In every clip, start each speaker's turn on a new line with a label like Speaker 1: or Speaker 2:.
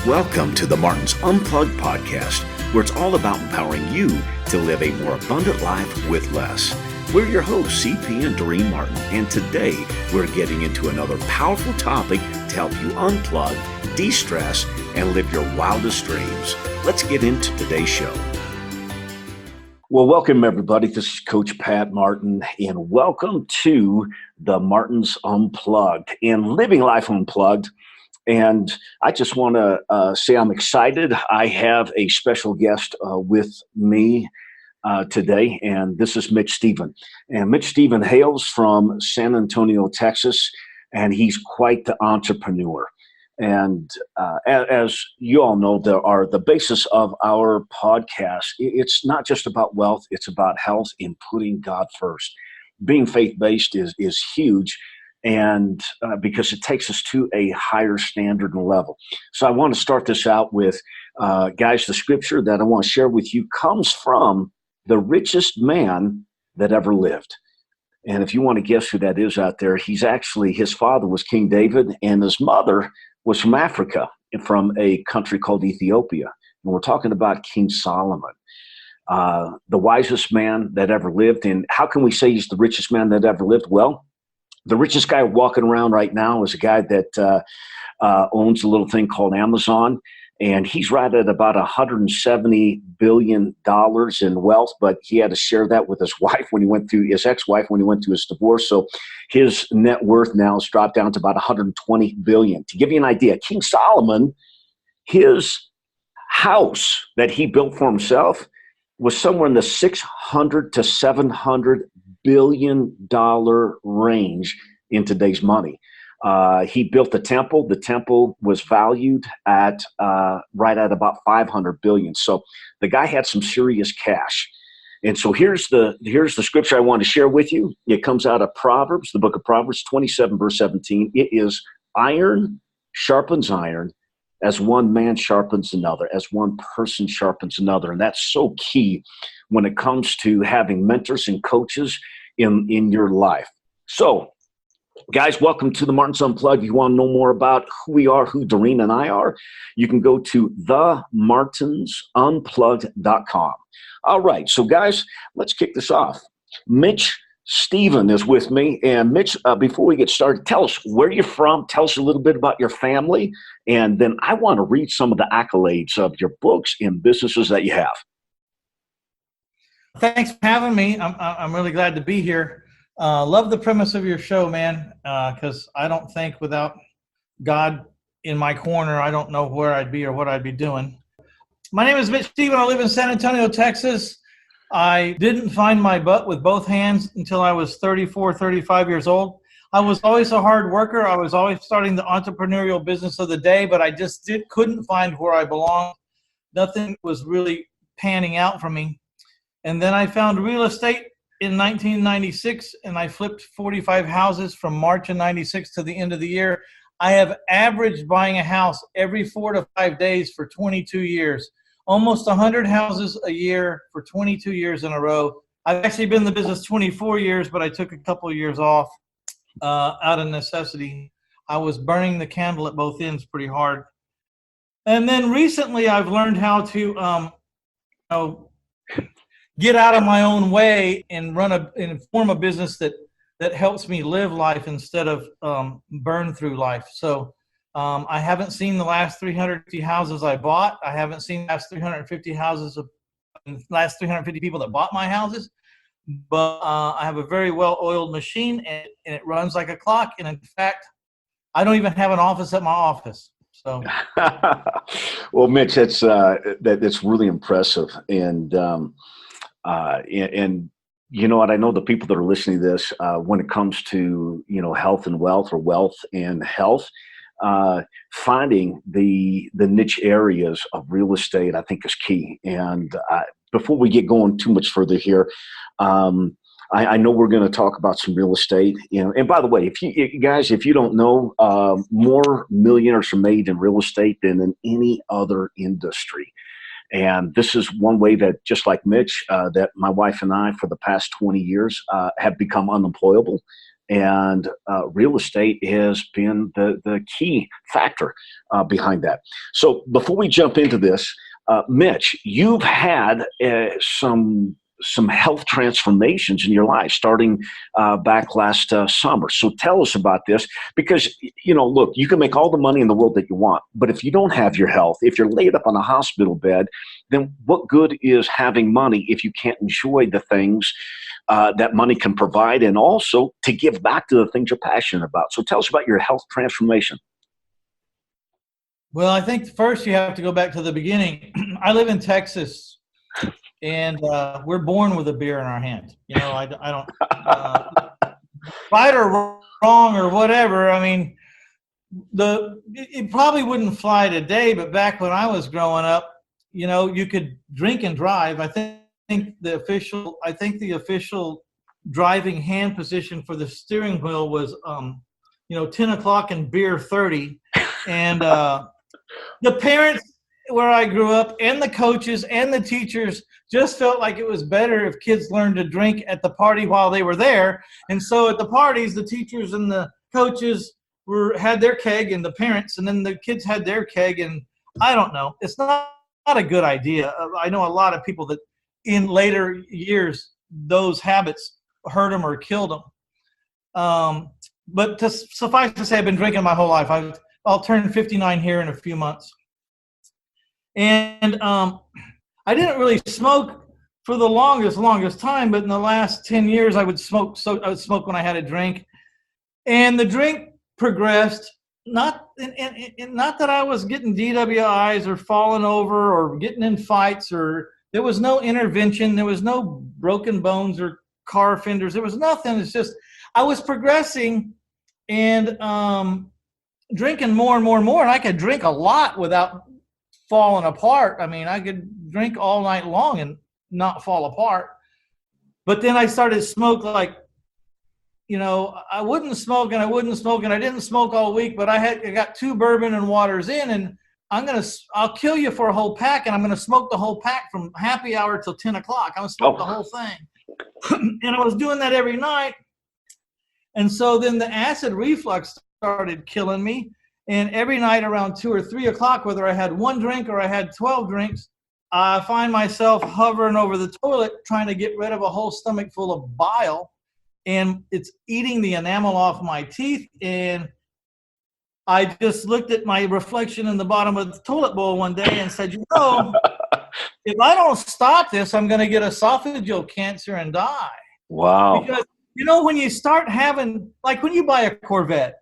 Speaker 1: Welcome to the Martin's Unplugged podcast, where it's all about empowering you to live a more abundant life with less. We're your hosts, CP and Doreen Martin, and today we're getting into another powerful topic to help you unplug, de-stress, and live your wildest dreams. Let's get into today's show. Well, welcome everybody. This is Coach Pat Martin, and welcome to the Martin's Unplugged and Living Life Unplugged. And I just want to say I'm excited. I have a special guest with me today, and this is Mitch Stephen. And Mitch Stephen hails from San Antonio, Texas, and he's quite the entrepreneur. And as you all know, the basis of our podcast, it's not just about wealth, it's about health and putting God first. Being faith-based is huge. And because it takes us to a higher standard and level. So I want to start this out with, guys, the scripture that I want to share with you comes from the richest man that ever lived. And if you want to guess who that is out there, his father was King David, and his mother was from Africa, from a country called Ethiopia. And we're talking about King Solomon, the wisest man that ever lived. And how can we say he's the richest man that ever lived? Well, the richest guy walking around right now is a guy that owns a little thing called Amazon, and he's right at about $170 billion in wealth, but he had to share that with his ex-wife when he went through his divorce. So his net worth now has dropped down to about $120 billion. To give you an idea, King Solomon, his house that he built for himself was somewhere in the $600 to $700 billion range in today's money. He built the temple. The temple was valued at right at about $500 billion. So the guy had some serious cash. And so here's the scripture I want to share with you. It comes out of Proverbs, the book of Proverbs 27, verse 17. It is iron sharpens iron as one man sharpens another, as one person sharpens another. And that's so key when it comes to having mentors and coaches in your life. So, guys, welcome to the Martin's Unplugged. If you want to know more about who we are, who Doreen and I are, you can go to themartinsunplugged.com. All right, so guys, let's kick this off. Mitch Stephen is with me. And Mitch, before we get started, tell us where you're from. Tell us a little bit about your family. And then I want to read some of the accolades of your books and businesses that you have.
Speaker 2: Thanks for having me. I'm really glad to be here. Love the premise of your show, man, because I don't think without God in my corner, I don't know where I'd be or what I'd be doing. My name is Mitch Stephen. I live in San Antonio, Texas. I didn't find my butt with both hands until I was 34, 35 years old. I was always a hard worker. I was always starting the entrepreneurial business of the day, but I just couldn't find where I belonged. Nothing was really panning out for me. And then I found real estate in 1996, and I flipped 45 houses from March of 96 to the end of the year. I have averaged buying a house every 4 to 5 days for 22 years. Almost 100 houses a year for 22 years in a row. I've actually been in the business 24 years, but I took a couple of years off out of necessity. I was burning the candle at both ends pretty hard. And then recently I've learned how to get out of my own way and form a business that helps me live life instead of burn through life. So I haven't seen the last 350 houses I bought. I haven't seen the last 350 last 350 people that bought my houses. But I have a very well-oiled machine, and it runs like a clock. And in fact, I don't even have an office at my office. So,
Speaker 1: well, Mitch, that's really impressive, and you know what? I know the people that are listening to this, when it comes to health and wealth, or wealth and health, finding the niche areas of real estate, I think, is key. And before we get going too much further here, I know we're going to talk about some real estate. And by the way, if you don't know, more millionaires are made in real estate than in any other industry. And this is one way that, just like Mitch, that my wife and I, for the past 20 years, have become unemployable. And real estate has been the key factor behind that. So before we jump into this, Mitch, you've had some health transformations in your life starting back last summer. So tell us about this, because, look, you can make all the money in the world that you want, but if you don't have your health, if you're laid up on a hospital bed, then what good is having money if you can't enjoy the things that money can provide, and also to give back to the things you're passionate about? So tell us about your health transformation.
Speaker 2: Well, I think first you have to go back to the beginning. I live in Texas, and we're born with a beer in our hand. I don't right or wrong or whatever. I mean, it probably wouldn't fly today, but back when I was growing up, you could drink and drive. I think the official driving hand position for the steering wheel was 10 o'clock and beer 30, and the parents where I grew up and the coaches and the teachers just felt like it was better if kids learned to drink at the party while they were there. And so at the parties, the teachers and the coaches had their keg, and the parents, and then the kids had their keg. And I don't know, it's not a good idea. I know a lot of people that in later years, those habits hurt them or killed them. But to suffice to say, I've been drinking my whole life. I'll turn 59 here in a few months. And I didn't really smoke for the longest time, but in the last 10 years, I would smoke. So I would smoke when I had a drink, and the drink progressed. Not that I was getting DWIs or falling over or getting in fights, or there was no intervention. There was no broken bones or car fenders. There was nothing. It's just I was progressing and drinking more and more and more, and I could drink a lot without falling apart. I mean, I could drink all night long and not fall apart. But then I started smoke, like, I wouldn't smoke and I didn't smoke all week, but I got 2 bourbon and waters in, and I'll kill you for a whole pack, and I'm going to smoke the whole pack from happy hour till 10 o'clock. I'm going to smoke the whole thing. And I was doing that every night. And so then the acid reflux started killing me. And every night around 2 or 3 o'clock, whether I had 1 drink or I had 12 drinks, I find myself hovering over the toilet trying to get rid of a whole stomach full of bile. And it's eating the enamel off my teeth. And I just looked at my reflection in the bottom of the toilet bowl one day and said, if I don't stop this, I'm going to get esophageal cancer and die.
Speaker 1: Wow.
Speaker 2: Because, when you start having, like when you buy a Corvette,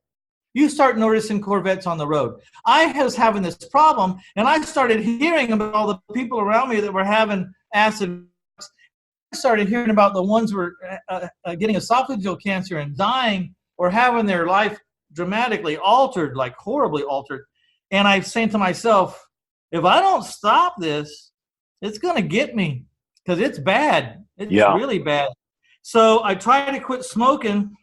Speaker 2: you start noticing Corvettes on the road. I was having this problem, and I started hearing about all the people around me that were having acid. I started hearing about the ones who were getting esophageal cancer and dying or having their life dramatically altered, like horribly altered. And I was saying to myself, if I don't stop this, it's going to get me, because it's bad. It's really bad. So I tried to quit smoking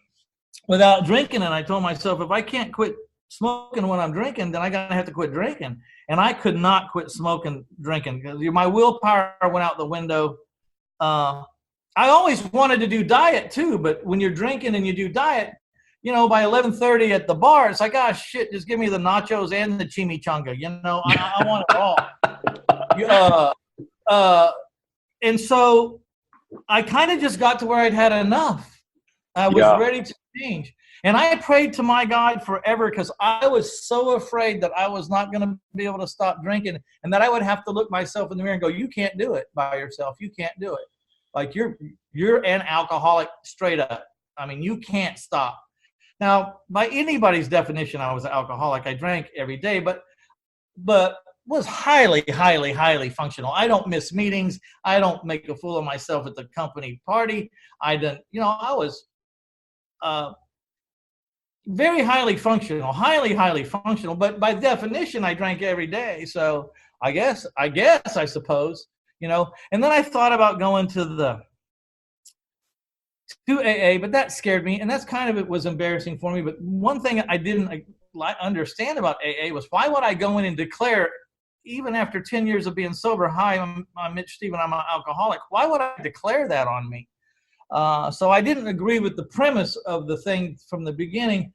Speaker 2: without drinking, and I told myself, if I can't quit smoking when I'm drinking, then I'm going to have to quit drinking. And I could not quit smoking, drinking, because my willpower went out the window. I always wanted to do diet too, but when you're drinking and you do diet, by 11:30 at the bar, it's like, shit, just give me the nachos and the chimichanga. I want it all. And so I kind of just got to where I'd had enough. I was ready to change. And I prayed to my God forever, because I was so afraid that I was not going to be able to stop drinking, and that I would have to look myself in the mirror and go, you can't do it by yourself. You can't do it. Like you're an alcoholic straight up. I mean, you can't stop. Now, by anybody's definition, I was an alcoholic. I drank every day, but was highly, highly, highly functional. I don't miss meetings. I don't make a fool of myself at the company party. I was very highly functional, highly functional. But by definition, I drank every day. So I suppose, and then I thought about going to AA, but that scared me. And that's it was embarrassing for me. But one thing I didn't understand about AA was, why would I go in and declare, even after 10 years of being sober, hi, I'm Mitch Stephen, I'm an alcoholic. Why would I declare that on me? So I didn't agree with the premise of the thing from the beginning.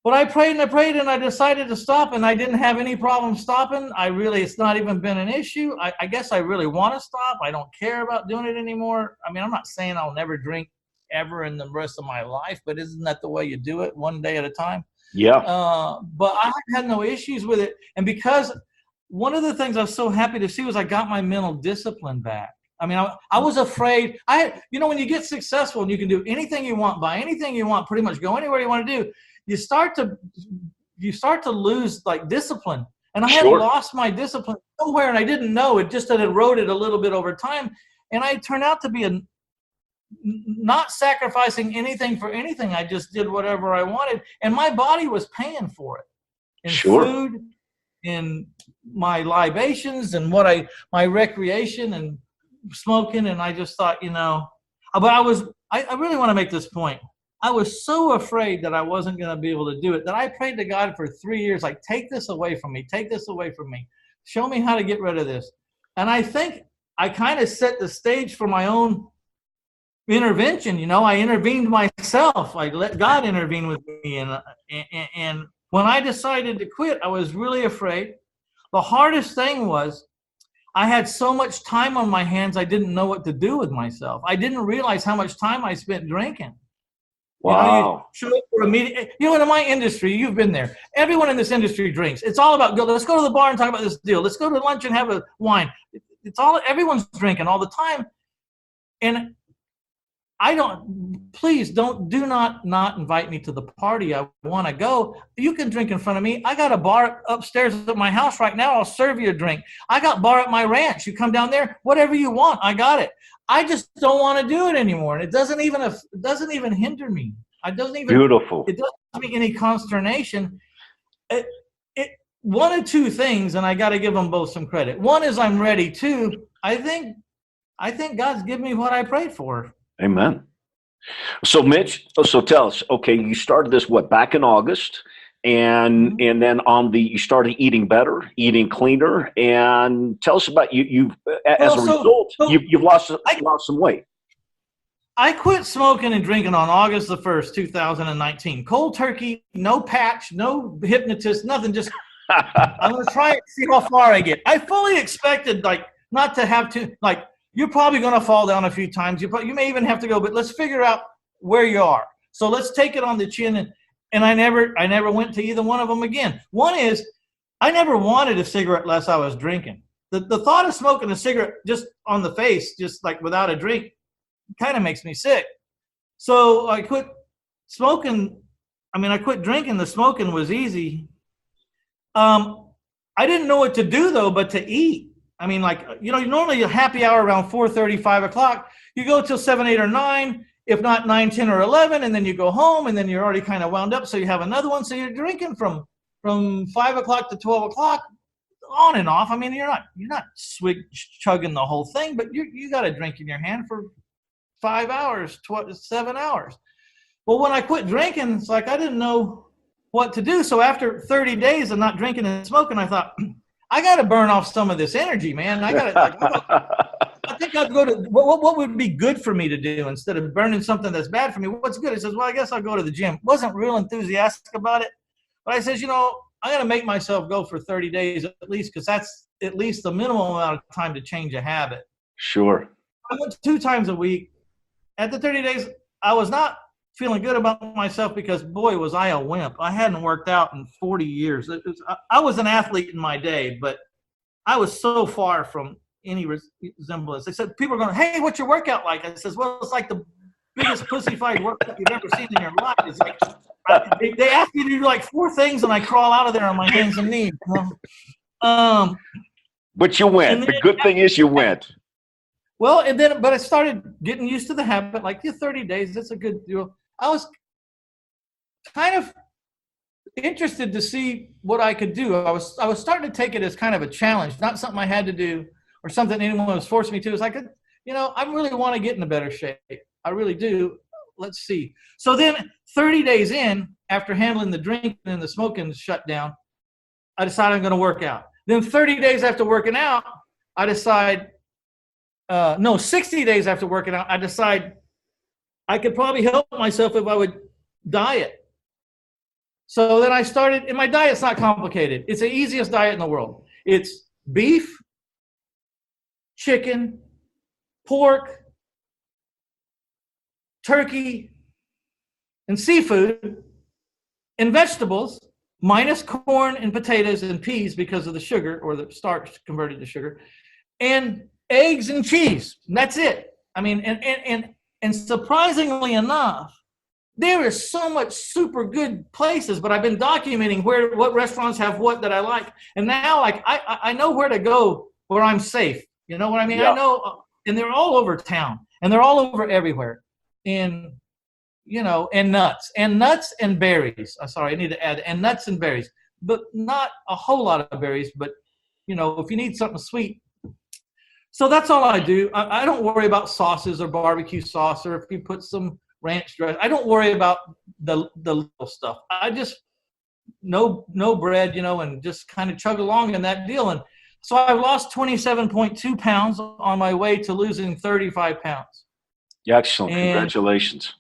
Speaker 2: But I prayed and I prayed and I decided to stop, and I didn't have any problem stopping. It's not even been an issue. I guess I really want to stop. I don't care about doing it anymore. I mean, I'm not saying I'll never drink ever in the rest of my life, but isn't that the way you do it, one day at a time?
Speaker 1: Yeah.
Speaker 2: But I had no issues with it. And because one of the things I was so happy to see was I got my mental discipline back. I mean, I was afraid. When you get successful and you can do anything you want, buy anything you want, pretty much go anywhere you want to do, you start to lose like discipline. And I had lost my discipline somewhere, and I didn't know it. Just had eroded a little bit over time, and I turned out to be not sacrificing anything for anything. I just did whatever I wanted, and my body was paying for it in food, in my libations, and my recreation and smoking. And I just thought, but I really want to make this point. I was so afraid that I wasn't going to be able to do it that I prayed to God for 3 years, like, take this away from me. Take this away from me. Show me how to get rid of this. And I think I kind of set the stage for my own intervention. I intervened myself. I let God intervene with me. And when I decided to quit, I was really afraid. The hardest thing was I had so much time on my hands, I didn't know what to do with myself. I didn't realize how much time I spent drinking.
Speaker 1: Wow.
Speaker 2: You show up for a meeting. In my industry, you've been there. Everyone in this industry drinks. It's all about let's go to the bar and talk about this deal. Let's go to lunch and have a wine. Everyone's drinking all the time. And do not invite me to the party. I want to go. You can drink in front of me. I got a bar upstairs at my house right now. I'll serve you a drink. I got bar at my ranch. You come down there, whatever you want, I got it. I just don't want to do it anymore. And it doesn't even hinder me.
Speaker 1: Beautiful.
Speaker 2: It doesn't give me any consternation. One of two things, and I got to give them both some credit. One is I'm ready. Two, I think God's given me what I prayed for.
Speaker 1: Amen. So Mitch, tell us, okay, you started this, back in August, and then you started eating better, eating cleaner, and tell us about you've lost some weight.
Speaker 2: I quit smoking and drinking on August the 1st, 2019. Cold turkey, no patch, no hypnotist, nothing, just I'm going to try it, see how far I get. I fully expected not to have to, you're probably going to fall down a few times. You may even have to go, but let's figure out where you are. So let's take it on the chin. And I never went to either one of them again. One is I never wanted a cigarette unless I was drinking. The thought of smoking a cigarette just on the face, just like without a drink, kind of makes me sick. So I quit smoking. I quit drinking. The smoking was easy. I didn't know what to do though, but to eat. Normally a happy hour around 4:30, 5 o'clock, you go till 7, 8, or 9, if not 9, 10, or 11, and then you go home, and then you're already kind of wound up, so you have another one. So you're drinking from 5 o'clock to 12 o'clock, on and off. You're not chugging the whole thing, but you got a drink in your hand for 5 hours, 7 hours. Well, when I quit drinking, it's like I didn't know what to do. So after 30 days of not drinking and smoking, I thought, I got to burn off some of this energy, man. I think I'd go to what would be good for me to do instead of burning something that's bad for me. What's good? He says, well, I guess I'll go to the gym. Wasn't real enthusiastic about it. But I says, I got to make myself go for 30 days at least, because that's at least the minimum amount of time to change a habit.
Speaker 1: Sure.
Speaker 2: I went 2 times a week. At the 30 days, I was not feeling good about myself because, boy, was I a wimp. I hadn't worked out in 40 years. I was an athlete in my day, but I was so far from any resemblance. They said, people are going, hey, what's your workout like? I says, well, it's like the biggest pussy-fied workout you've ever seen in your life. It's like, they ask you to do like 4 things, and I crawl out of there on my hands and knees.
Speaker 1: But you went. The good thing is you went.
Speaker 2: Well, but I started getting used to the habit. Like the 30 days, that's a good deal. I was kind of interested to see what I could do. I was starting to take it as kind of a challenge, not something I had to do or something anyone was forcing me to. It's like, I really want to get in a better shape. I really do. Let's see. So then 30 days in, after handling the drinking and the smoking shut down, I decided I'm going to work out. Then 30 days after working out, 60 days after working out, I decide I could probably help myself if I would diet. So then I started, and my diet's not complicated. It's the easiest diet in the world. It's beef, chicken, pork, turkey, and seafood, and vegetables, minus corn and potatoes and peas because of the sugar or the starch converted to sugar, and eggs and cheese. That's it. I mean, and surprisingly enough, there is so much super good places, but I've been documenting what restaurants have what that I like. And now, like, I know where to go where I'm safe. You know what I mean?
Speaker 1: Yeah.
Speaker 2: I know, and they're all over town, and they're all over everywhere. And, you know, and nuts and berries. I'm sorry, I need to add, and nuts and berries, but not a whole lot of berries, but, you know, if you need something sweet. So that's all I do. I don't worry about sauces or barbecue sauce, or if you put some ranch dress. I don't worry about the little stuff. I just no bread, you know, and just kind of chug along in that deal. And so I've lost 27.2 pounds on my way to losing 35 pounds.
Speaker 1: Excellent. Congratulations.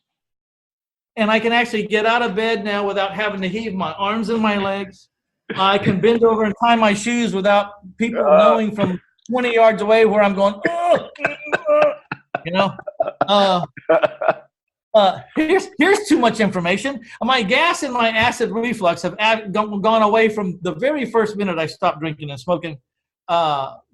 Speaker 2: And I can actually get out of bed now without having to heave my arms and my legs. I can bend over and tie my shoes without people knowing from 20 yards away where I'm going, you know. Here's too much information. My gas and my acid reflux have gone away from the very first minute I stopped drinking and smoking. But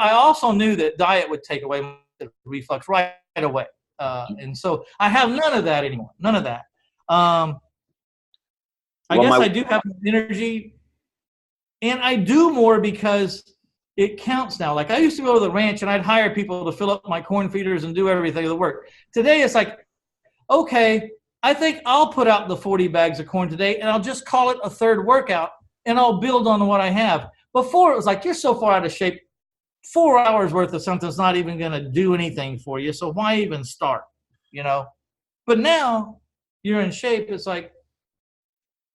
Speaker 2: I also knew that diet would take away my reflux right away. And so I have none of that anymore. None of that. I guess I do have energy, and I do more because it counts now. Like, I used to go to the ranch and I'd hire people to fill up my corn feeders and do everything of the work. Today it's like, okay, I think I'll put out the 40 bags of corn today and I'll just call it a third workout and I'll build on what I have. Before it was like, you're so far out of shape, 4 hours worth of something's not even going to do anything for you. So why even start, you know? But now you're in shape. It's like,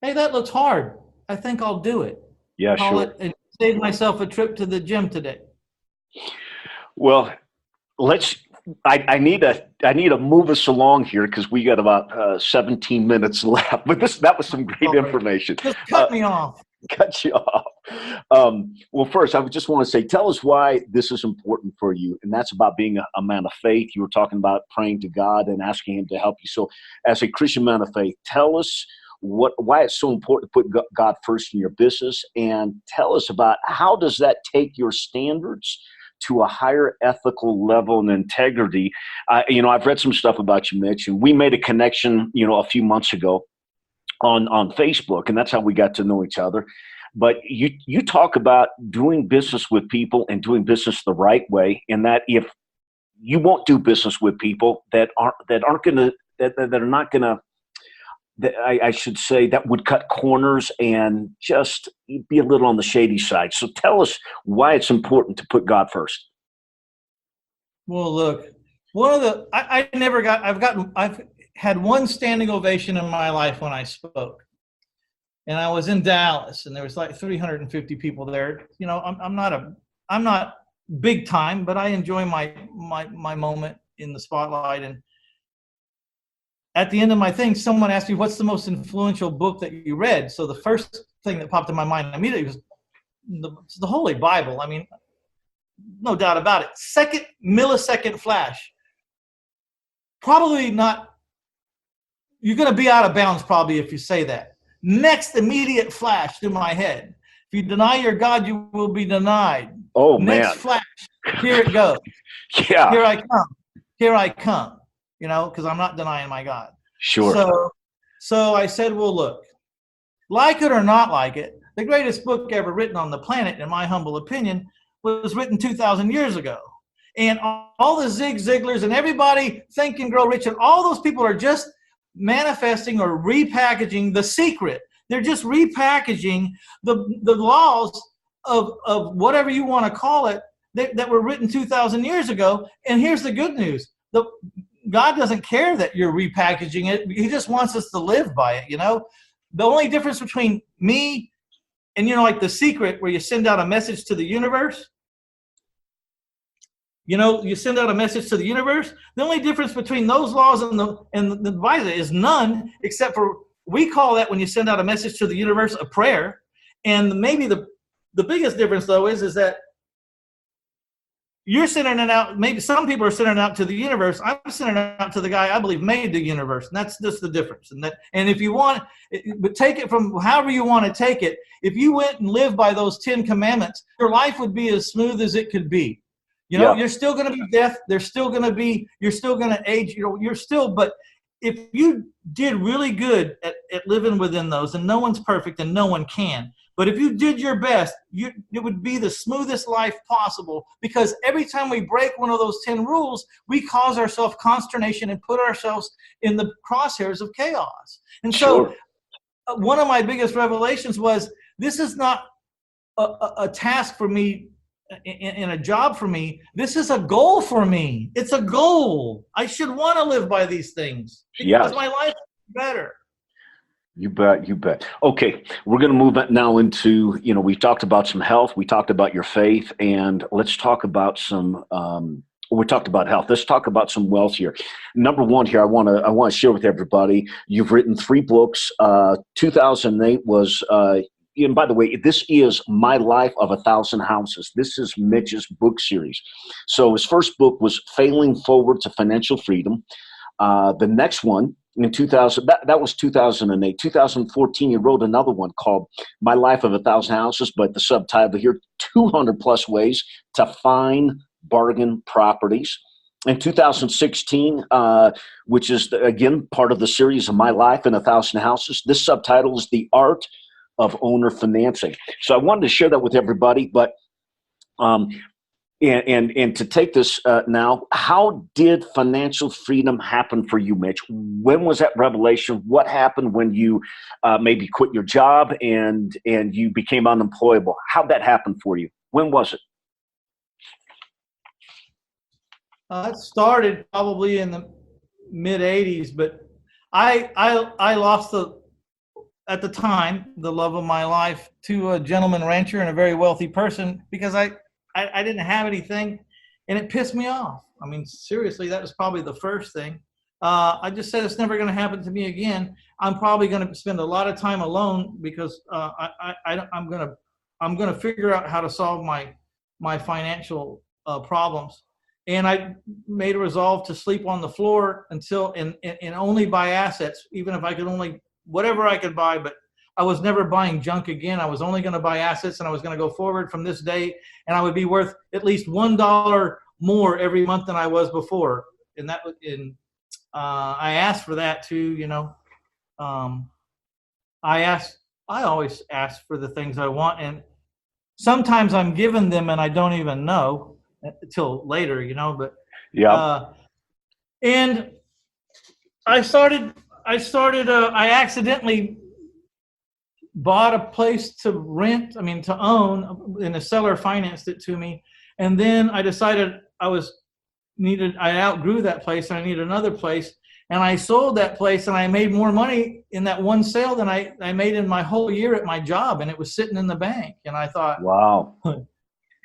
Speaker 2: hey, that looks hard. I think I'll do it.
Speaker 1: Yeah,
Speaker 2: call
Speaker 1: sure.
Speaker 2: it and save myself a trip to the gym today.
Speaker 1: Well, I need to move us along here because we got about 17 minutes left. But that was some great information.
Speaker 2: Just cut me off.
Speaker 1: Cut you off. Well, first, I would just want to say, tell us why this is important for you, and that's about being a man of faith. You were talking about praying to God and asking Him to help you. So, as a Christian man of faith, tell us why it's so important to put God first in your business, and tell us about how does that take your standards to a higher ethical level and integrity. You know, I've read some stuff about you, Mitch, and we made a connection, you know, a few months ago on Facebook, and that's how we got to know each other. But you talk about doing business with people and doing business the right way, and that if you won't do business with people that are not gonna, I should say, that would cut corners and just be a little on the shady side. So tell us why it's important to put God first.
Speaker 2: Well, look, I've had one standing ovation in my life when I spoke. And I was in Dallas, and there was like 350 people there. You know, I'm not big time, but I enjoy my moment in the spotlight. And at the end of my thing, someone asked me, "What's the most influential book that you read?" So the first thing that popped in my mind immediately was the Holy Bible. I mean, no doubt about it. Second millisecond flash. Probably not. You're going to be out of bounds probably if you say that. Next immediate flash through my head. If you deny your God, you will be denied.
Speaker 1: Oh,
Speaker 2: Next
Speaker 1: man.
Speaker 2: flash. Here it goes.
Speaker 1: Yeah.
Speaker 2: Here I come. Here I come. You know, because I'm not denying my God.
Speaker 1: Sure.
Speaker 2: So I said, well, look, like it or not like it, the greatest book ever written on the planet, in my humble opinion, was written 2,000 years ago. And all the Zig Ziglars and everybody Think and Grow Rich, and all those people are just manifesting or repackaging the secret. They're just repackaging the laws of whatever you want to call it that were written 2,000 years ago. And here's the good news. God doesn't care that you're repackaging it. He just wants us to live by it, you know? The only difference between me and, you know, like The Secret, where you send out a message to the universe, You send out a message to the universe. The only difference between those laws and the Visa is none, except for we call that, when you send out a message to the universe, a prayer. And maybe the biggest difference, though, is that you're sending it out. Maybe some people are sending it out to the universe. I'm sending it out to the guy I believe made the universe. And that's just the difference. And if you want, but take it from however you want to take it. If you went and lived by those 10 commandments, your life would be as smooth as it could be. You're still going to be deaf. You're still going to age. But if you did really good at living within those, and no one's perfect and no one can, but if you did your best, it would be the smoothest life possible, because every time we break one of those 10 rules, we cause ourselves consternation and put ourselves in the crosshairs of chaos. And so one of my biggest revelations was, this is not a task for me in a job for me. This is a goal for me. It's a goal. I should want to live by these things because my life is better.
Speaker 1: You bet. Okay, we're going to move now into, we talked about some health, we talked about your faith, and let's talk about some, we talked about health. Let's talk about some wealth here. Number one here, I want to share with everybody, you've written 3 books. 2008 was, and by the way, this is My Life of 1,000 Houses. This is Mitch's book series. So his first book was Failing Forward to Financial Freedom. The next one in 2000, that was 2008. 2014, he wrote another one called My Life of 1,000 Houses, but the subtitle here, 200 plus ways to find bargain properties. In 2016, which is, again, part of the series of My Life in 1,000 Houses, this subtitle is The Art of Owner Financing. So I wanted to share that with everybody, but and to take this now, how did financial freedom happen for you, Mitch? When was that revelation? What happened when you maybe quit your job and you became unemployable? How'd that happen for you? When was it?
Speaker 2: It started probably in the mid 80s, but I lost at the time, the love of my life to a gentleman rancher and a very wealthy person, because I didn't have anything, and it pissed me off. I mean, seriously, that was probably the first thing. I just said, it's never going to happen to me again. I'm probably going to spend a lot of time alone, because I'm going to figure out how to solve my financial problems. And I made a resolve to sleep on the floor until and only buy assets, even if I could only whatever I could buy, but I was never buying junk again. I was only going to buy assets, and I was going to go forward from this day, and I would be worth at least $1 more every month than I was before. And I asked for that too. I always ask for the things I want, and sometimes I'm given them and I don't even know until later, but and I accidentally bought a place to own, and the seller financed it to me. And then I decided I outgrew that place and I needed another place. And I sold that place, and I made more money in that one sale than I made in my whole year at my job. And it was sitting in the bank. And I thought,
Speaker 1: wow,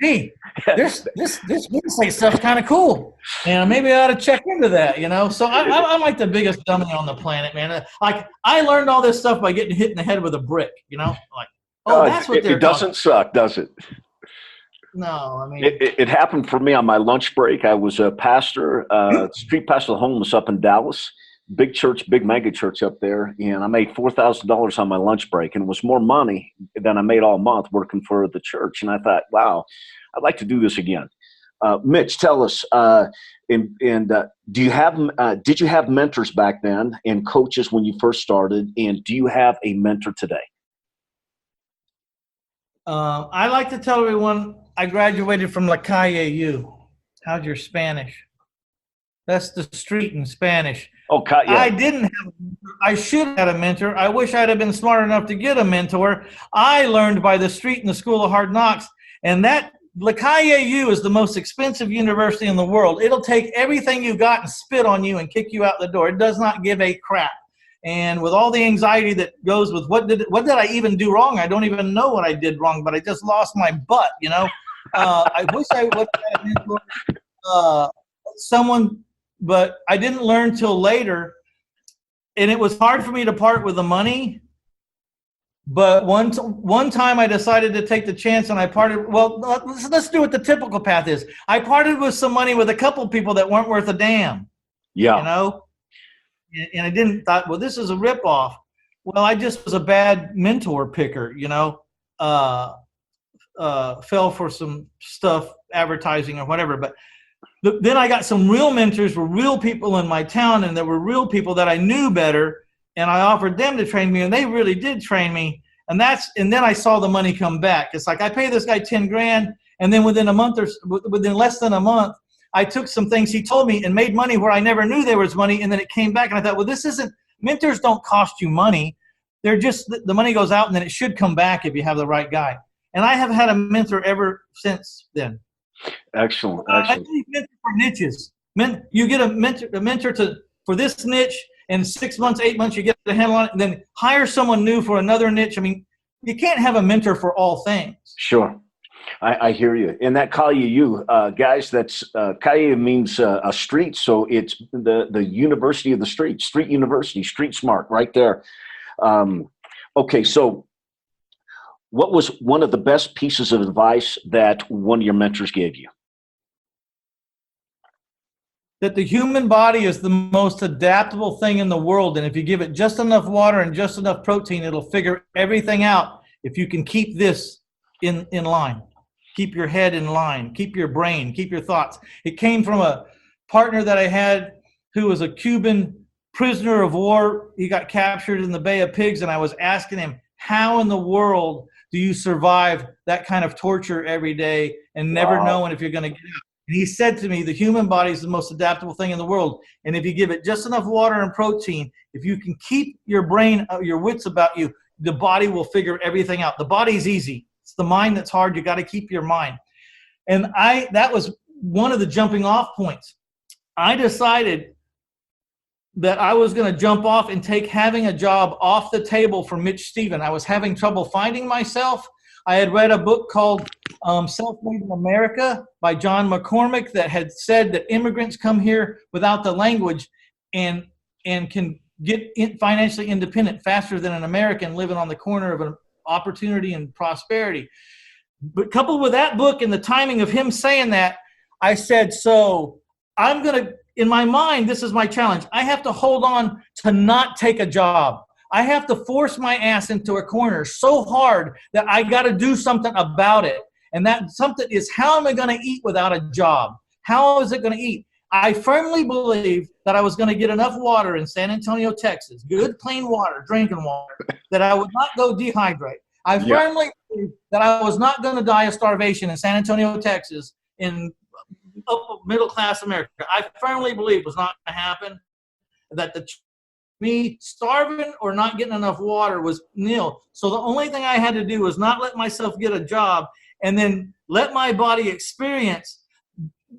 Speaker 2: hey, this real estate stuff's kind of cool, and maybe I ought to check into that, So I'm like the biggest dummy on the planet, man. Like, I learned all this stuff by getting hit in the head with a brick, Like, that's what they're
Speaker 1: it doesn't suck, does it?
Speaker 2: No, I mean,
Speaker 1: it happened for me on my lunch break. I was a pastor, street pastor of the homeless up in Dallas. Big church, big mega church up there, and I made $4,000 on my lunch break, and it was more money than I made all month working for the church. And I thought, wow, I'd like to do this again. Mitch, tell us, did you have mentors back then and coaches when you first started, and do you have a mentor today?
Speaker 2: I like to tell everyone I graduated from La Calle U. How's your Spanish? That's the street in Spanish.
Speaker 1: Okay, yeah.
Speaker 2: I should have had a mentor. I wish I'd have been smart enough to get a mentor. I learned by the street in the School of Hard Knocks, and that La Calle U is the most expensive university in the world. It'll take everything you got and spit on you and kick you out the door. It does not give a crap. And with all the anxiety that goes with what did I even do wrong? I don't even know what I did wrong, but I just lost my butt, I wish I would have had a mentor. uh, someone, but I didn't learn till later, and it was hard for me to part with the money. But one time I decided to take the chance, and I parted. Well, let's do what the typical path is. I parted with some money with a couple people that weren't worth a damn.
Speaker 1: Yeah.
Speaker 2: You know, and I didn't thought, well, this is a ripoff. Well, I just was a bad mentor picker. You know, fell for some stuff, advertising or whatever. But then I got some real mentors, were real people in my town, and there were real people that I knew better. And I offered them to train me, and they really did train me. And then I saw the money come back. It's like I pay this guy 10 grand, and then within less than a month, I took some things he told me and made money where I never knew there was money. And then it came back, and I thought, well, mentors don't cost you money. They're just, the money goes out, and then it should come back if you have the right guy. And I have had a mentor ever since then.
Speaker 1: Excellent.
Speaker 2: I need mentor for niches. You get a mentor for this niche. In 6 months, 8 months, you get the handle on it, and then hire someone new for another niche. I mean, you can't have a mentor for all things.
Speaker 1: Sure. I hear you. And that Kaya, guys, that's Kaya means a street. So it's the university of the street university, street smart right there. Okay. So what was one of the best pieces of advice that one of your mentors gave you?
Speaker 2: That the human body is the most adaptable thing in the world. And if you give it just enough water and just enough protein, it'll figure everything out. If you can keep this in line, keep your head in line, keep your brain, keep your thoughts. It came from a partner that I had who was a Cuban prisoner of war. He got captured in the Bay of Pigs. And I was asking him, how in the world do you survive that kind of torture every day and never knowing if you're going to get out? And he said to me, the human body is the most adaptable thing in the world. And if you give it just enough water and protein, if you can keep your brain, your wits about you, the body will figure everything out. The body's easy. It's the mind that's hard. You got to keep your mind. And that was one of the jumping off points. I decided that I was going to jump off and take having a job off the table for Mitch Stephen. I was having trouble finding myself. I had read a book called Self-Made in America by John McCormick that had said that immigrants come here without the language and can get financially independent faster than an American living on the corner of an opportunity and prosperity. But coupled with that book and the timing of him saying that, I said, so I'm going to, in my mind, this is my challenge. I have to hold on to not take a job. I have to force my ass into a corner so hard that I got to do something about it. And that something is, how am I going to eat without a job? How is it going to eat? I firmly believed that I was going to get enough water in San Antonio, Texas, good clean water, drinking water, that I would not go dehydrate. I firmly believed that I was not going to die of starvation in San Antonio, Texas, in upper middle class America. I firmly believed it was not going to happen, that me starving or not getting enough water was nil. So the only thing I had to do was not let myself get a job and then let my body experience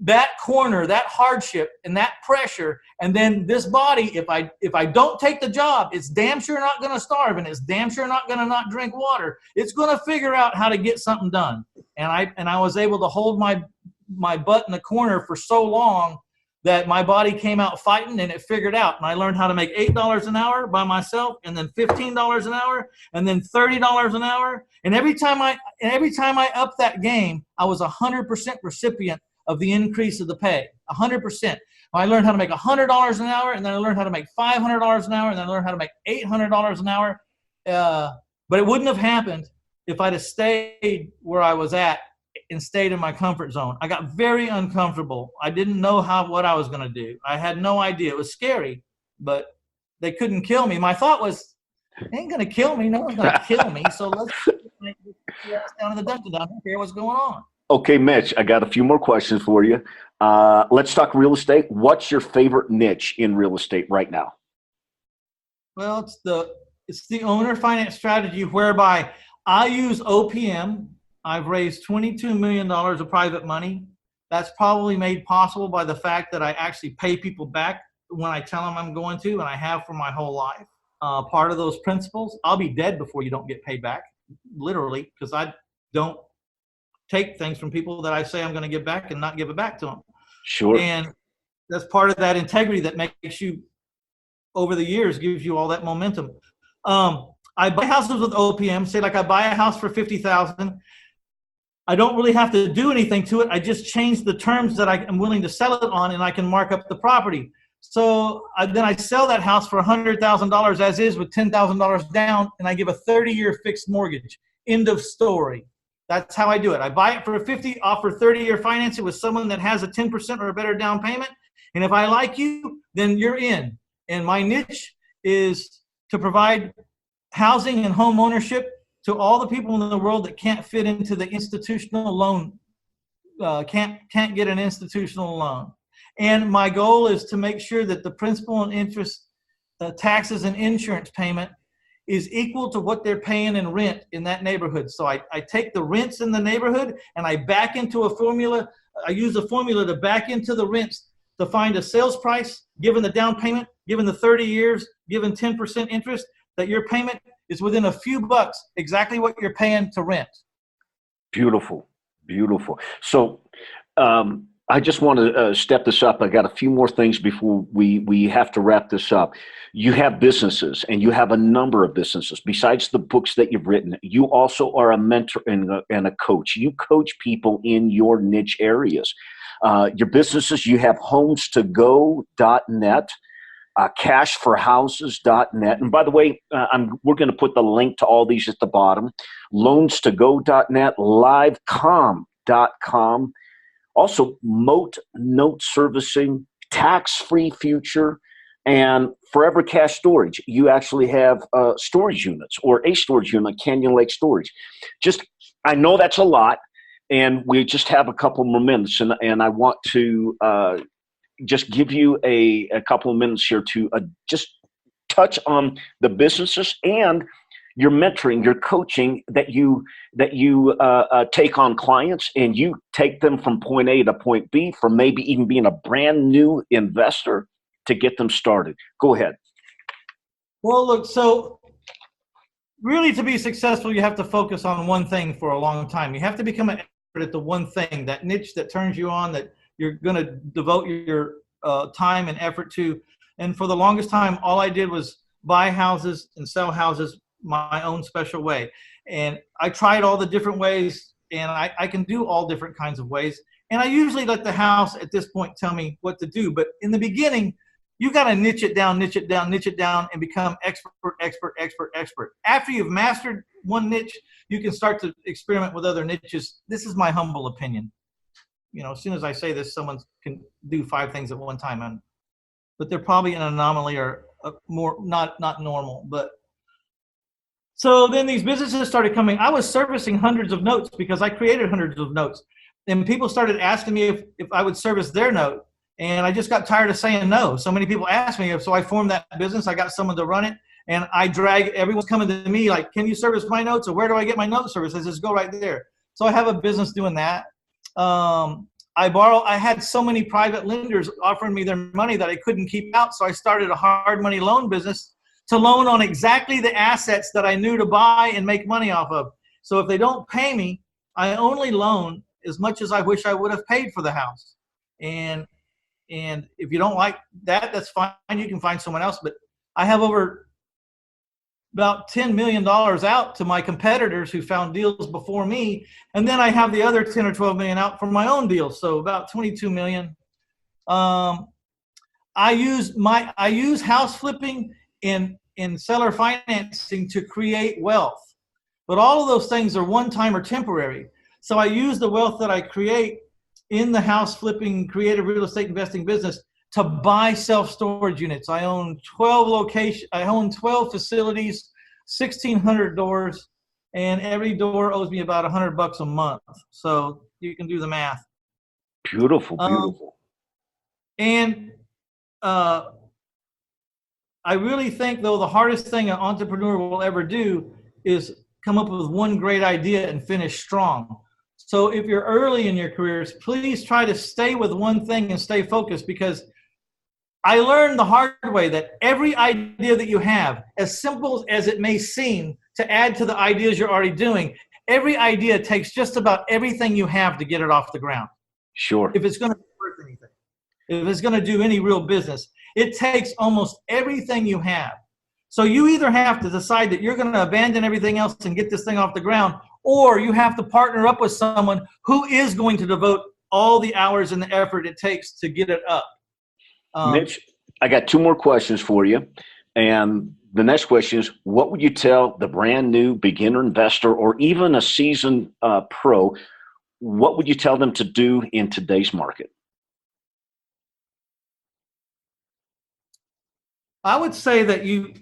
Speaker 2: that corner, that hardship and that pressure. And then this body, if I don't take the job, it's damn sure not going to starve, and it's damn sure not going to not drink water. It's going to figure out how to get something done. And I was able to hold my butt in the corner for so long that my body came out fighting, and it figured out. And I learned how to make $8 an hour by myself, and then $15 an hour, and then $30 an hour. And every time I upped that game, I was 100% recipient of the increase of the pay, 100%. I learned how to make $100 an hour, and then I learned how to make $500 an hour, and then I learned how to make $800 an hour. But it wouldn't have happened if I'd have stayed where I was at and stayed in my comfort zone. I got very uncomfortable. I didn't know what I was going to do. I had no idea. It was scary, but they couldn't kill me. My thought was, they ain't going to kill me. No one's going to kill me. So let's get down to the dungeon. I don't care what's going on.
Speaker 1: Okay, Mitch, I got a few more questions for you. Let's talk real estate. What's your favorite niche in real estate right now?
Speaker 2: Well, it's the owner finance strategy, whereby I use OPM. I've raised $22 million of private money. That's probably made possible by the fact that I actually pay people back when I tell them I'm going to, and I have for my whole life. Part of those principles, I'll be dead before you don't get paid back, literally, because I don't take things from people that I say I'm going to give back and not give it back to them.
Speaker 1: Sure.
Speaker 2: And that's part of that integrity that makes you, over the years, gives you all that momentum. I buy houses with OPM. Say like I buy a house for $50,000. I don't really have to do anything to it. I just change the terms that I am willing to sell it on, and I can mark up the property. So then I sell that house for $100,000 as is with $10,000 down, and I give a 30-year fixed mortgage. End of story. That's how I do it. I buy it for 50, offer 30-year financing with someone that has a 10% or a better down payment. And if I like you, then you're in. And my niche is to provide housing and home ownership to all the people in the world that can't fit into the institutional loan, can't get an institutional loan. And my goal is to make sure that the principal and interest, taxes and insurance payment is equal to what they're paying in rent in that neighborhood. So I take the rents in the neighborhood and I back into a formula. I use a formula to back into the rents to find a sales price, given the down payment, given the 30 years, given 10% interest, that your payment is within a few bucks exactly what you're paying to rent.
Speaker 1: Beautiful, beautiful. So I just want to step this up. I got a few more things before we have to wrap this up. You have businesses, and you have a number of businesses. Besides the books that you've written, you also are a mentor and a coach. You coach people in your niche areas. Your businesses, you have homes2go.net. cashforhouses.net. And by the way, we're going to put the link to all these at the bottom. Loans2go.net, livecom.com. Also, Moat Note Servicing, Tax-Free Future, and Forever Cash Storage. You actually have storage units, or a storage unit, Canyon Lake Storage. I know that's a lot, and we just have a couple more minutes, and I want to just give you a couple of minutes here to just touch on the businesses and your mentoring, your coaching that you take on clients, and you take them from point A to point B, from maybe even being a brand new investor to get them started. Go ahead.
Speaker 2: Well, look, so really to be successful, you have to focus on one thing for a long time. You have to become an expert at the one thing, that niche that turns you on, that you're going to devote your time and effort to. And for the longest time, all I did was buy houses and sell houses my own special way. And I tried all the different ways, and I can do all different kinds of ways. And I usually let the house at this point tell me what to do. But in the beginning, you got to niche it down, and become expert. After you've mastered one niche, you can start to experiment with other niches. This is my humble opinion. As soon as I say this, someone can do 5 things at one time, but they're probably an anomaly or more not normal. But so then these businesses started coming. I was servicing hundreds of notes because I created hundreds of notes, and people started asking me if I would service their note, and I just got tired of saying no. So many people asked me, so I formed that business. I got someone to run it, and everyone's coming to me like, "Can you service my notes, or where do I get my note service?" I says, "Go right there." So I have a business doing that. I had so many private lenders offering me their money that I couldn't keep out. So I started a hard money loan business to loan on exactly the assets that I knew to buy and make money off of. So if they don't pay me, I only loan as much as I wish I would have paid for the house. And if you don't like that, that's fine. You can find someone else. But I have about $10 million out to my competitors who found deals before me. And then I have the other 10 or 12 million out for my own deals. So about 22 million. I use house flipping in seller financing to create wealth, but all of those things are one-time or temporary. So I use the wealth that I create in the house flipping creative real estate investing business to buy self-storage units. I own 12 locations. I own 12 facilities, 1,600 doors, and every door owes me about $100 a month. So you can do the math.
Speaker 1: Beautiful, beautiful.
Speaker 2: And I really think, though, the hardest thing an entrepreneur will ever do is come up with one great idea and finish strong. So if you're early in your careers, please try to stay with one thing and stay focused, because I learned the hard way that every idea that you have, as simple as it may seem to add to the ideas you're already doing, every idea takes just about everything you have to get it off the ground.
Speaker 1: Sure.
Speaker 2: If it's going to be worth anything. if it's going to do any real business. It takes almost everything you have. So you either have to decide that you're going to abandon everything else and get this thing off the ground, or you have to partner up with someone who is going to devote all the hours and the effort it takes to get it up.
Speaker 1: Mitch, I got 2 more questions for you. And the next question is, what would you tell the brand new beginner investor or even a seasoned pro? What would you tell them to do in today's market?
Speaker 2: I would say that you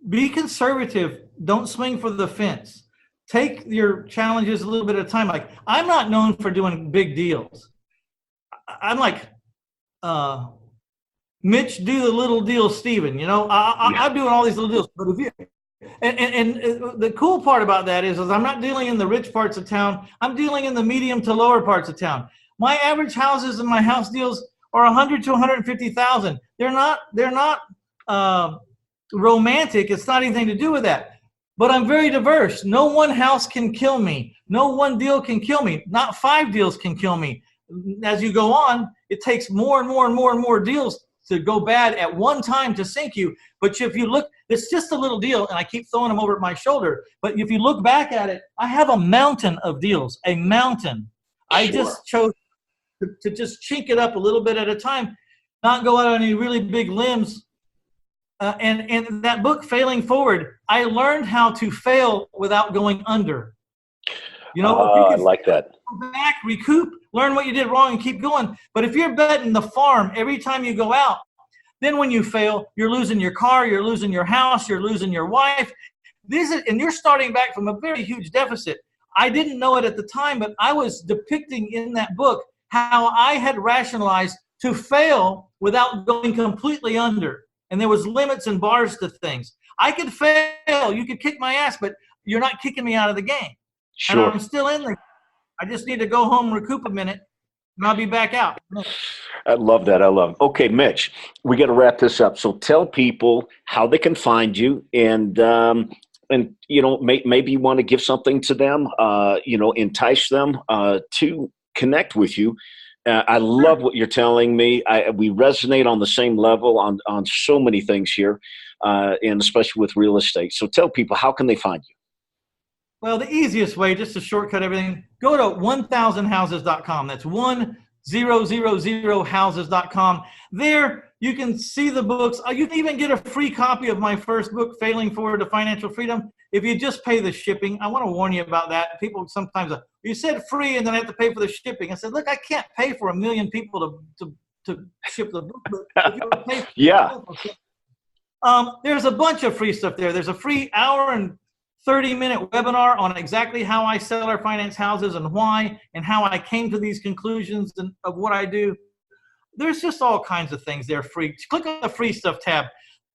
Speaker 2: be conservative. Don't swing for the fence. Take your challenges a little bit at a time. Like, I'm not known for doing big deals. I'm like, Mitch, do the little deal, Steven. I'm doing all these little deals. But if you, and the cool part about that is I'm not dealing in the rich parts of town. I'm dealing in the medium to lower parts of town. My average houses and my house deals are 100 to 150,000. They're not romantic. It's not anything to do with that. But I'm very diverse. No one house can kill me. No one deal can kill me. Not 5 deals can kill me. As you go on, it takes more and more and more and more deals to go bad at one time to sink you. But if you look, it's just a little deal, and I keep throwing them over my shoulder. But if you look back at it, I have a mountain of deals, a mountain. I just chose to just chink it up a little bit at a time, not go out on any really big limbs. And that book, Failing Forward, I learned how to fail without going under.
Speaker 1: I like that.
Speaker 2: Go back, recoup, learn what you did wrong, and keep going. But if you're betting the farm every time you go out, then when you fail, you're losing your car, you're losing your house, you're losing your wife. And you're starting back from a very huge deficit. I didn't know it at the time, but I was depicting in that book how I had rationalized to fail without going completely under. And there was limits and bars to things. I could fail. You could kick my ass, but you're not kicking me out of the game.
Speaker 1: Sure.
Speaker 2: And I'm still in there. I just need to go home, recoup a minute, and I'll be back out.
Speaker 1: I love that. Okay, Mitch, we got to wrap this up. So tell people how they can find you, and maybe you want to give something to them, entice them to connect with you. I love what you're telling me. We resonate on the same level on so many things here, and especially with real estate. So tell people, how can they find you?
Speaker 2: Well, the easiest way, just to shortcut everything, go to 1000houses.com. That's 1000houses.com. There you can see the books. You can even get a free copy of my first book, Failing Forward to Financial Freedom, if you just pay the shipping. I want to warn you about that. People sometimes, you said free and then I have to pay for the shipping. I said, look, I can't pay for 1 million people to ship the book. But if you pay for
Speaker 1: yeah.
Speaker 2: There's a bunch of free stuff there. There's a free hour and 30-minute webinar on exactly how I sell or finance houses and why, and how I came to these conclusions of what I do. There's just all kinds of things there free. Click on the free stuff tab.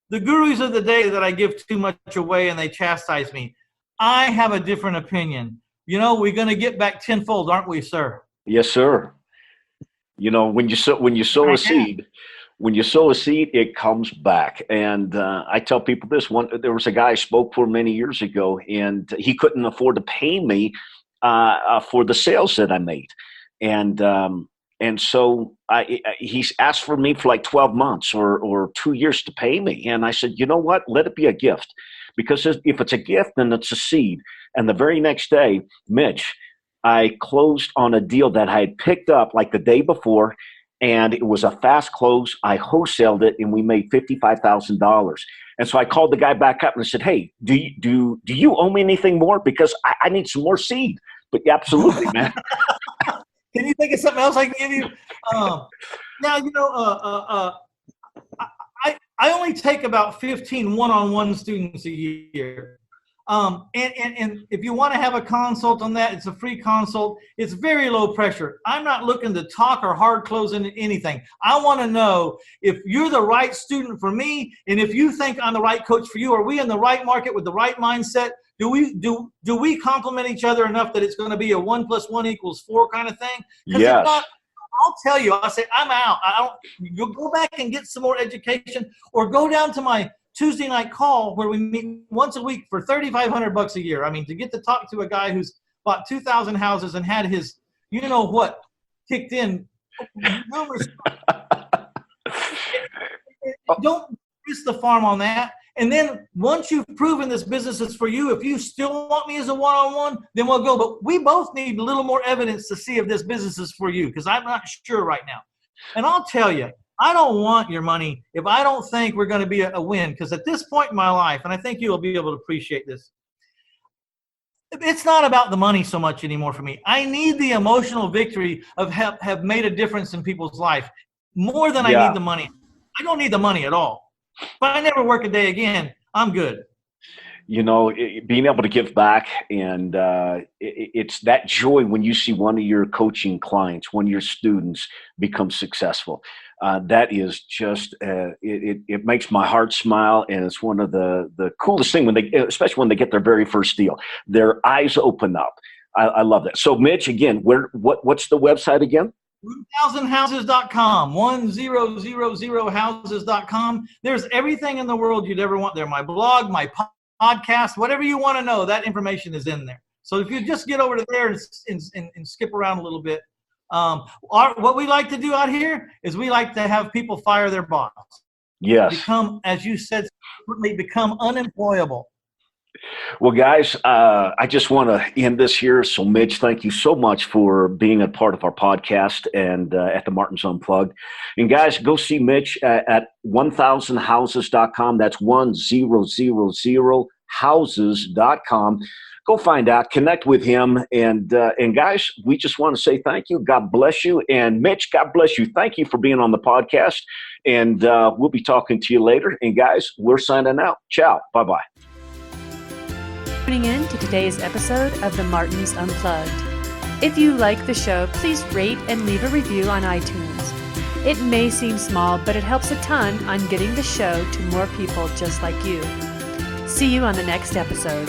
Speaker 2: The gurus of the day that I give too much away and they chastise me. I have a different opinion. We're going to get back tenfold, aren't we, sir?
Speaker 1: Yes, sir. When you sow a seed, it comes back. And I tell people this. There was a guy I spoke for many years ago, and he couldn't afford to pay me for the sales that I made. And so he's asked for me for like 12 months or 2 years to pay me. And I said, you know what? Let it be a gift. Because if it's a gift, then it's a seed. And the very next day, Mitch, I closed on a deal that I had picked up like the day before. And it was a fast close. I wholesaled it, and we made $55,000. And so I called the guy back up and I said, "Hey, do you owe me anything more? Because I need some more seed." But yeah, absolutely, man.
Speaker 2: Can you think of something else I can give you? I only take about 15 one-on-one students a year. And if you want to have a consult on that, it's a free consult. It's very low pressure. I'm not looking to talk or hard close into anything. I want to know if you're the right student for me, and if you think I'm the right coach for you. Are we in the right market with the right mindset? Do we complement each other enough that it's going to be a 1 + 1 = 4 kind of thing?
Speaker 1: Yes.
Speaker 2: If not, I'll tell you. I'll say I'm out. You'll go back and get some more education, or go down to my Tuesday night call where we meet once a week for $3,500 a year. I mean, to get to talk to a guy who's bought 2,000 houses and had his, kicked in No don't miss the farm on that. And then once you've proven this business is for you, if you still want me as a one-on-one, then we'll go. But we both need a little more evidence to see if this business is for you, because I'm not sure right now. And I'll tell you, I don't want your money if I don't think we're going to be a win. Because at this point in my life, and I think you'll be able to appreciate this, it's not about the money so much anymore for me. I need the emotional victory of have made a difference in people's life more than I need the money. I don't need the money at all. But I never work a day again. I'm good.
Speaker 1: You know, being able to give back, and it's that joy when you see one of your coaching clients, one of your students become successful. That is just, it makes my heart smile, and it's one of the coolest things especially when they get their very first deal. Their eyes open up. I love that. So, Mitch, again, what's the website again?
Speaker 2: 1000houses.com, 1000houses.com. There's everything in the world you'd ever want there. My blog, my podcast, whatever you want to know, that information is in there. So if you just get over to there and skip around a little bit. What we like to do out here is we like to have people fire their boss.
Speaker 1: Yes.
Speaker 2: Become, as you said, become unemployable.
Speaker 1: Well, guys, I just want to end this here. So, Mitch, thank you so much for being a part of our podcast and at the Martins Unplugged. And, guys, go see Mitch at 1000houses.com. That's 1000houses.com. Go find out, connect with him. And guys, we just want to say thank you. God bless you. And, Mitch, God bless you. Thank you for being on the podcast. And we'll be talking to you later. And, guys, we're signing out. Ciao. Bye-bye.
Speaker 3: Tuning in to today's episode of the Martins Unplugged. If you like the show, please rate and leave a review on iTunes. It may seem small, but it helps a ton on getting the show to more people just like you. See you on the next episode.